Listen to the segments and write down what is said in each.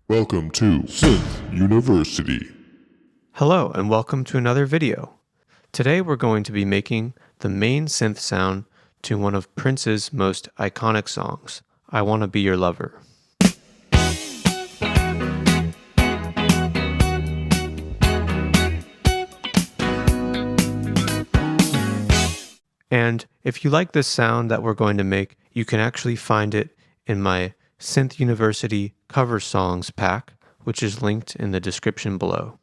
Welcome to Synth University. Hello and welcome to another video. Today we're going to be making the main synth sound to one of Prince's most iconic songs, I Wanna Be Your Lover. And if you like this sound that we're going to make, you can actually find it in my Synth University cover songs pack, which is linked in the description below.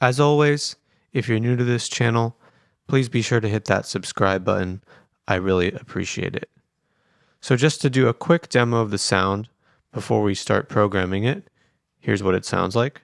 As always, if you're new to this channel, please be sure to hit that subscribe button. I really appreciate it. So just to do a quick demo of the sound before we start programming it, here's what it sounds like.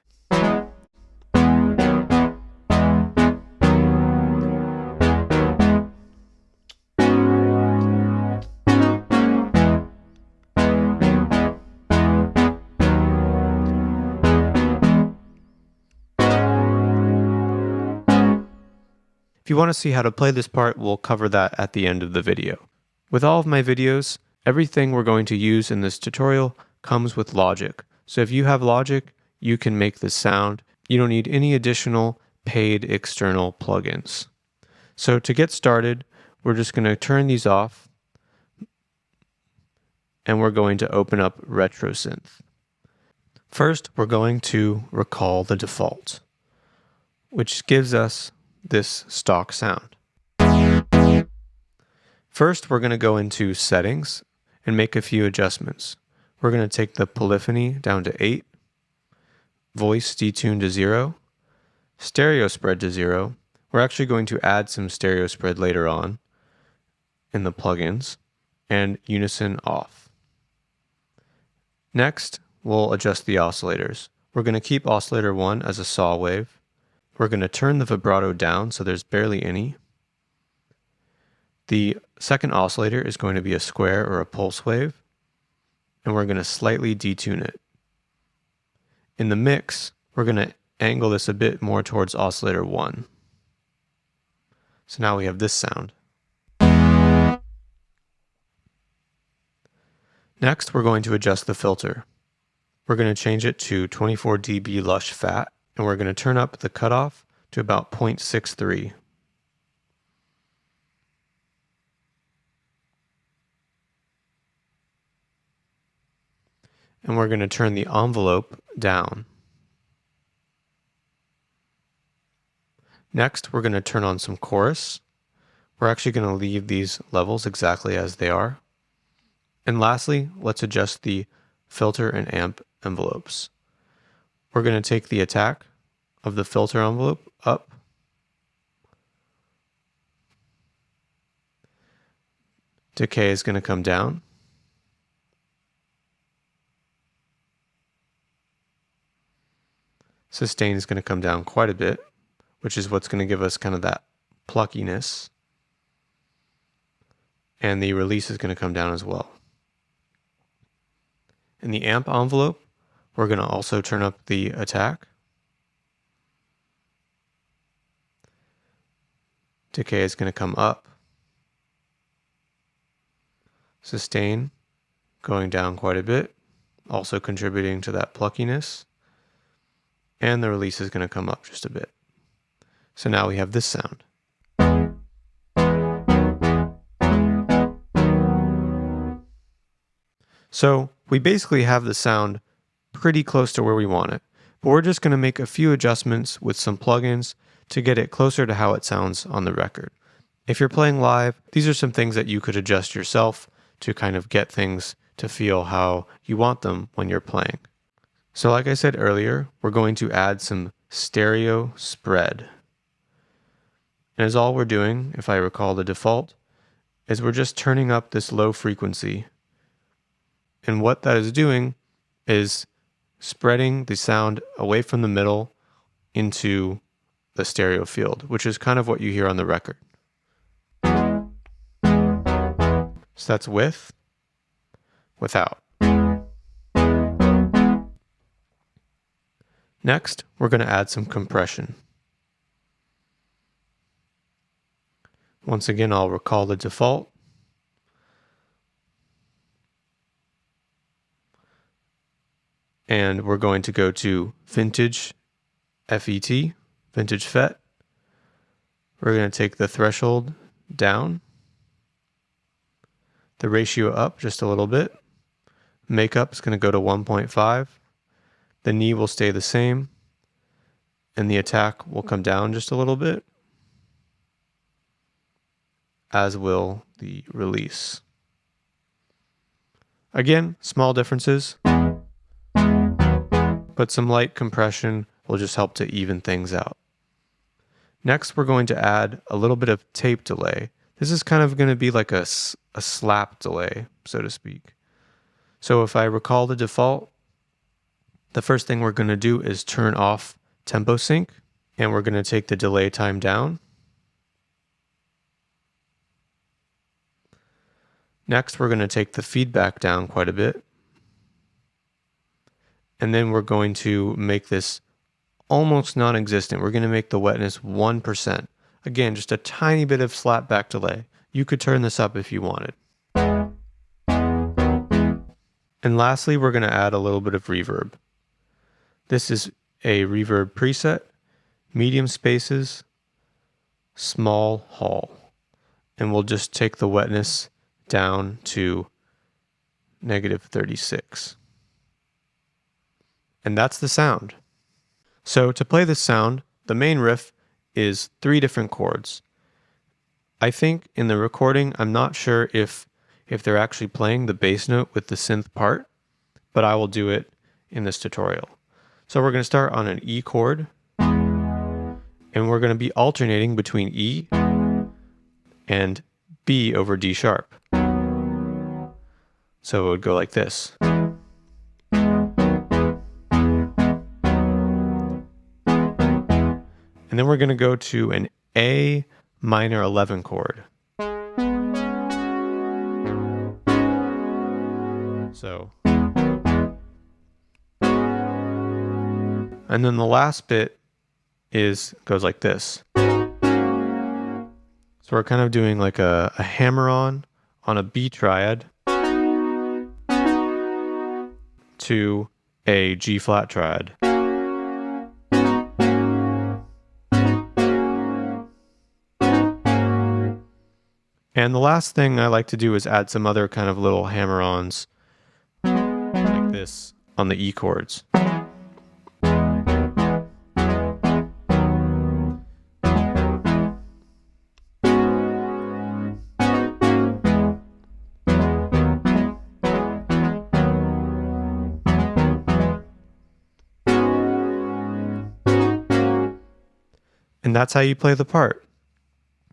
If you want to see how to play this part, we'll cover that at the end of the video. With all of my videos, everything we're going to use in this tutorial comes with Logic. So if you have Logic, you can make this sound. You don't need any additional paid external plugins. So to get started, we're just going to turn these off and we're going to open up Retro Synth. First, we're going to recall the default, which gives us this stock sound. First, we're going to go into settings and make a few adjustments. We're going to take the polyphony down to 8, voice detune to 0, stereo spread to 0. We're actually going to add some stereo spread later on in the plugins, and unison off. Next, we'll adjust the oscillators. We're going to keep oscillator 1 as a saw wave. We're going to turn the vibrato down so there's barely any. The second oscillator is going to be a square or a pulse wave, and we're going to slightly detune it. In the mix, we're going to angle this a bit more towards oscillator 1. So now we have this sound. Next, we're going to adjust the filter. We're going to change it to 24 dB lush fat, and we're going to turn up the cutoff to about 0.63. And we're going to turn the envelope down. Next, we're going to turn on some chorus. We're actually going to leave these levels exactly as they are. And lastly, let's adjust the filter and amp envelopes. We're going to take the attack of the filter envelope up, decay is going to come down, sustain is going to come down quite a bit, which is what's going to give us kind of that pluckiness, and the release is going to come down as well. In the amp envelope, we're going to also turn up the attack. Decay is going to come up. Sustain going down quite a bit, also contributing to that pluckiness. And the release is going to come up just a bit. So now we have this sound. So we basically have the sound pretty close to where we want it, but we're just going to make a few adjustments with some plugins to get it closer to how it sounds on the record. If you're playing live, these are some things that you could adjust yourself to kind of get things to feel how you want them when you're playing. So like I said earlier, we're going to add some stereo spread. And as all we're doing, if I recall the default, is we're just turning up this low frequency. And what that is doing is spreading the sound away from the middle into the stereo field, which is kind of what you hear on the record. So that's with, without. Next, we're going to add some compression. Once again, I'll recall the default. And we're going to go to Vintage FET, Vintage FET. We're going to take the threshold down, the ratio up just a little bit. Makeup is going to go to 1.5. The knee will stay the same, and the attack will come down just a little bit, as will the release. Again, small differences, but some light compression will just help to even things out. Next, we're going to add a little bit of tape delay. This is kind of going to be like a slap delay, so to speak. So if I recall the default, the first thing we're going to do is turn off tempo sync, and we're going to take the delay time down. Next, we're going to take the feedback down quite a bit. And then we're going to make this almost non-existent. We're going to make the wetness 1%. Again, just a tiny bit of slapback delay. You could turn this up if you wanted. And lastly, we're going to add a little bit of reverb. This is a reverb preset, medium spaces, small hall. And we'll just take the wetness down to -36. And that's the sound. So to play this sound, the main riff is 3 different chords. I think in the recording, I'm not sure if they're actually playing the bass note with the synth part, but I will do it in this tutorial. So we're going to start on an E chord, and we're going to be alternating between E and B over D sharp. So it would go like this. And then we're going to go to an A minor 11 chord. So, and then the last bit goes like this. So we're kind of doing like a hammer on a B triad to a G flat triad. And the last thing I like to do is add some other kind of little hammer-ons like this on the E chords. And that's how you play the part.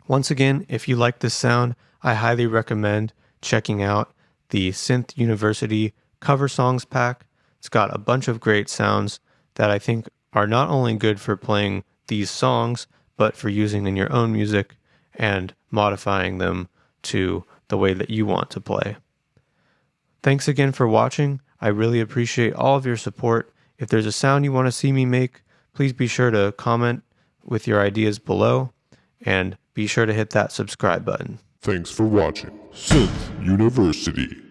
Once again, if you like this sound, I highly recommend checking out the Synth University Cover Songs Pack. It's got a bunch of great sounds that I think are not only good for playing these songs, but for using in your own music and modifying them to the way that you want to play. Thanks again for watching. I really appreciate all of your support. If there's a sound you want to see me make, please be sure to comment with your ideas below, and be sure to hit that subscribe button. Thanks for watching Synth University.